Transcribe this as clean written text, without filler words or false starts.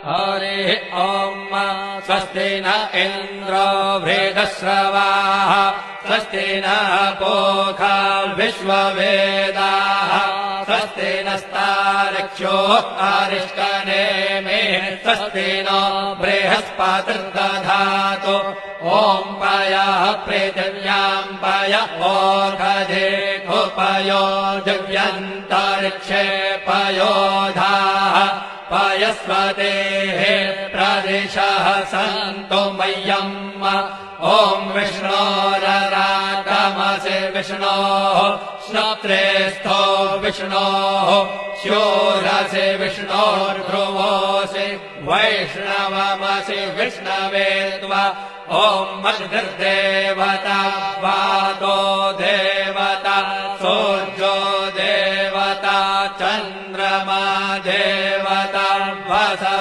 हरिः ॐ स्वस्ति न इन्द्रो वृद्धश्रवाः स्वस्ति नः पूषा विश्ववेदाः स्वस्ति नस्तार्क्ष्यो अरिष्टनेमिः स्वस्ति नो बृहस्पतिर्दधातु ॐ पयः पृथिव्यां पय ओषधेषु पयो दिव्यन्तरिक्षे पयोधाः पयस्वतेः प्रदिशः सन्तु मह्यम् ॐ विष्णोररागमसि विष्णोः श्रोत्रेस्थो विष्णोः शूरसि विष्णोर्ध्रुवोऽसि वैष्णवमसि विष्णवे त्वा ॐ मद्भिर्देवता वातो देवता सूर्यो देवता चन्द्रमा देवता वसवो